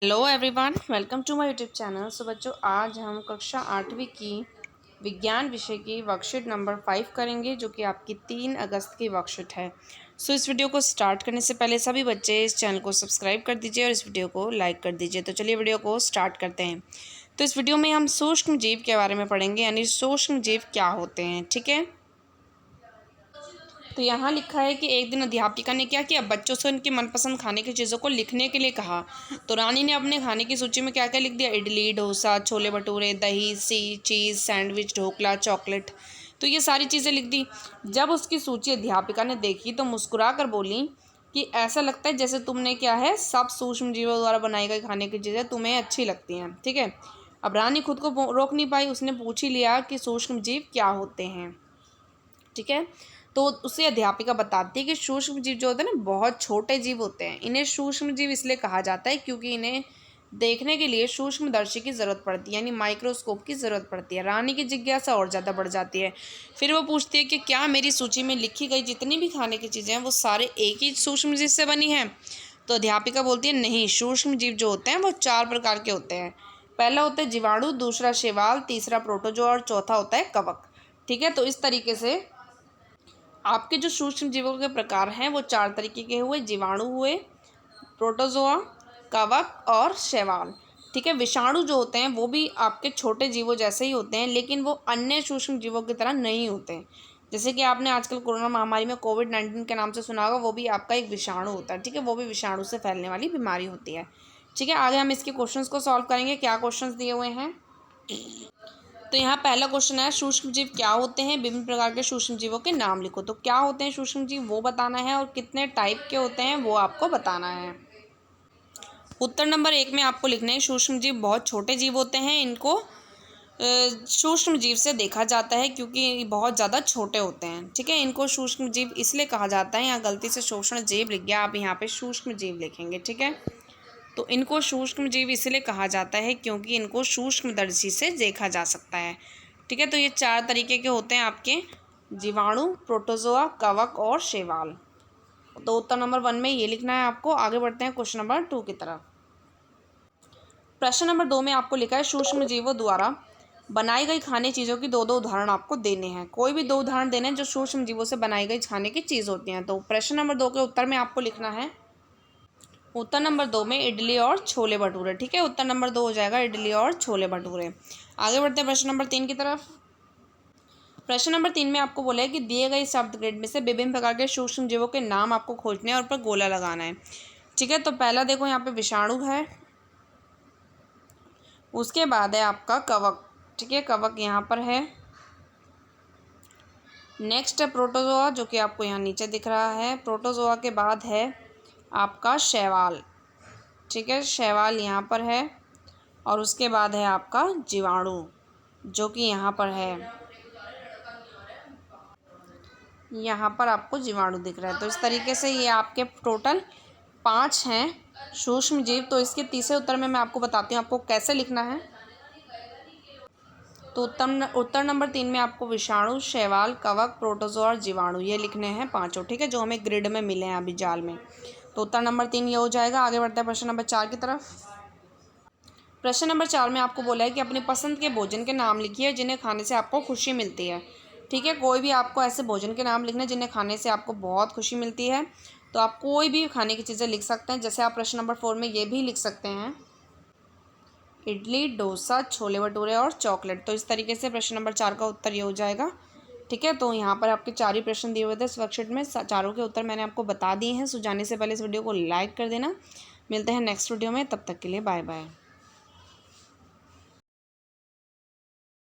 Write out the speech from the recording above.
Hello everyone, welcome to my YouTube channel. So बच्चों, आज हम कक्षा 8वीं की विज्ञान विषय की वर्कशीट नंबर 5 करेंगे, जो कि आपकी 3 अगस्त की वर्कशीट है। सो इस वीडियो को स्टार्ट करने से पहले सभी बच्चे इस चैनल को सब्सक्राइब कर दीजिए और इस वीडियो को लाइक कर दीजिए। तो चलिए वीडियो को स्टार्ट करते हैं। तो इस वीडियो में हम सूक्ष्म जीव के बारे में पढ़ेंगे, यानी सूक्ष्म जीव क्या होते हैं। ठीक है, तो यहाँ लिखा है कि एक दिन अध्यापिका ने क्या किया, बच्चों से उनकी मनपसंद खाने की चीज़ों को लिखने के लिए कहा। तो रानी ने अपने खाने की सूची में क्या क्या लिख दिया, इडली, डोसा, छोले भटूरे, दही, चीज़, सैंडविच, ढोकला, चॉकलेट। तो ये सारी चीज़ें लिख दी। जब उसकी सूची अध्यापिका ने देखी तो मुस्कुरा कर बोली कि ऐसा लगता है जैसे तुमने क्या है, सब सूक्ष्म जीवों द्वारा बनाई गई खाने की चीज़ें तुम्हें अच्छी लगती हैं। ठीक है, अब रानी खुद को रोक नहीं पाई, उसने पूछ ही लिया कि सूक्ष्म जीव क्या होते हैं। ठीक है, तो उसे अध्यापिका बताती है कि सूक्ष्म जीव जो होते हैं ना, बहुत छोटे जीव होते हैं। इन्हें सूक्ष्म जीव इसलिए कहा जाता है क्योंकि इन्हें देखने के लिए सूक्ष्मदर्शी की ज़रूरत पड़ती है, यानी माइक्रोस्कोप की ज़रूरत पड़ती है। रानी की जिज्ञासा और ज़्यादा बढ़ जाती है। फिर वो पूछती है कि क्या मेरी सूची में लिखी गई जितनी भी खाने की चीज़ें हैं वो सारे एक ही सूक्ष्म जीव से बनी हैं। तो अध्यापिका बोलती है, नहीं, सूक्ष्म जीव जो होते हैं वो 4 प्रकार के होते हैं। पहला होता है जीवाणु, दूसरा शैवाल, तीसरा प्रोटोजोआ और चौथा होता है कवक। ठीक है, तो इस तरीके से आपके जो सूक्ष्म जीवों के प्रकार हैं वो 4 तरीके के हुए, जीवाणु हुए, प्रोटोजोआ, कवक और शैवाल। ठीक है, विषाणु जो होते हैं वो भी आपके छोटे जीवों जैसे ही होते हैं, लेकिन वो अन्य सूक्ष्म जीवों की तरह नहीं होते। जैसे कि आपने आजकल कोरोना महामारी में कोविड-19 के नाम से सुना होगा, वो भी आपका एक विषाणु होता है। ठीक है, वो भी विषाणु से फैलने वाली बीमारी होती है। ठीक है, आगे हम इसके क्वेश्चंस को सॉल्व करेंगे। क्या क्वेश्चंस दिए हुए हैं, तो यहाँ पहला क्वेश्चन है, सूक्ष्म जीव क्या होते हैं, विभिन्न प्रकार के सूक्ष्म जीवों के नाम लिखो। तो क्या होते हैं सूक्ष्म जीव वो बताना है, और कितने टाइप के होते हैं वो आपको बताना है। उत्तर नंबर 1 में आपको लिखना है, सूक्ष्म जीव बहुत छोटे जीव होते हैं। इनको सूक्ष्म जीव से देखा जाता है क्योंकि ये बहुत ज़्यादा छोटे होते हैं। ठीक है, इनको सूक्ष्म जीव इसलिए कहा जाता है, यहाँ गलती से शोषण जीव लिख गया, आप यहाँ पे सूक्ष्म जीव लिखेंगे। ठीक है, तो इनको सूक्ष्म जीव इसलिए कहा जाता है क्योंकि इनको सूक्ष्मदर्शी से देखा जा सकता है। ठीक है, तो ये 4 तरीके के होते हैं आपके, जीवाणु, प्रोटोजोआ, कवक और शैवाल। तो उत्तर नंबर 1 में ये लिखना है आपको। आगे बढ़ते हैं क्वेश्चन नंबर 2 की तरफ। प्रश्न नंबर 2 में आपको लिखा है, सूक्ष्म जीवों द्वारा बनाई गई खाने चीज़ों की 2 उदाहरण आपको देने हैं। कोई भी 2 उदाहरण देने हैं जो सूक्ष्म जीवों से बनाई गई खाने की चीज़ होती हैं। तो प्रश्न नंबर 2 के उत्तर में आपको लिखना है, उत्तर नंबर 2 में इडली और छोले भटूरे। ठीक है, उत्तर नंबर 2 हो जाएगा इडली और छोले भटूरे। आगे बढ़ते हैं प्रश्न नंबर 3 की तरफ। प्रश्न नंबर 3 में आपको बोला है कि दिए गए शब्द ग्रिड में से विभिन्न प्रकार के सूक्ष्म जीवों के नाम आपको खोजने और पर गोला लगाना है। ठीक है, तो पहला देखो यहाँ पे विषाणु है, उसके बाद है आपका कवक। ठीक है, कवक यहाँ पर है। नेक्स्ट है प्रोटोजोआ, जो कि आपको यहाँ नीचे दिख रहा है। प्रोटोजोआ के बाद है आपका शैवाल। ठीक है, शैवाल यहाँ पर है। और उसके बाद है आपका जीवाणु, जो कि यहाँ पर है। यहाँ पर आपको जीवाणु दिख रहा है। तो इस तरीके से ये आपके टोटल 5 हैं सूक्ष्म जीव। तो इसके तीसरे उत्तर में मैं आपको बताती हूँ आपको कैसे लिखना है। तो उत्तर नंबर 3 में आपको विषाणु, शैवाल, कवक, प्रोटोजोआ और जीवाणु ये लिखने हैं पाँचों। ठीक है, जो हमें ग्रिड में मिले हैं अभी जाल में। तो उत्तर नंबर 3 ये हो जाएगा। आगे बढ़ते हैं प्रश्न नंबर 4 की तरफ। प्रश्न नंबर 4 में आपको बोला है कि अपनी पसंद के भोजन के नाम लिखिए जिन्हें खाने से आपको खुशी मिलती है। ठीक है, कोई भी आपको ऐसे भोजन के नाम लिखने जिन्हें खाने से आपको बहुत खुशी मिलती है। तो आप कोई भी खाने की चीज़ें लिख सकते हैं। जैसे आप प्रश्न नंबर 4 में ये भी लिख सकते हैं, इडली, डोसा, छोले भटूरे और चॉकलेट। तो इस तरीके से प्रश्न नंबर 4 का उत्तर ये हो जाएगा। ठीक है, तो यहाँ पर आपके 4 ही प्रश्न दिए हुए थे इस वर्कशीट में। चारों के उत्तर मैंने आपको बता दिए हैं। सो जाने से पहले इस वीडियो को लाइक कर देना। मिलते हैं नेक्स्ट वीडियो में, तब तक के लिए बाय बाय।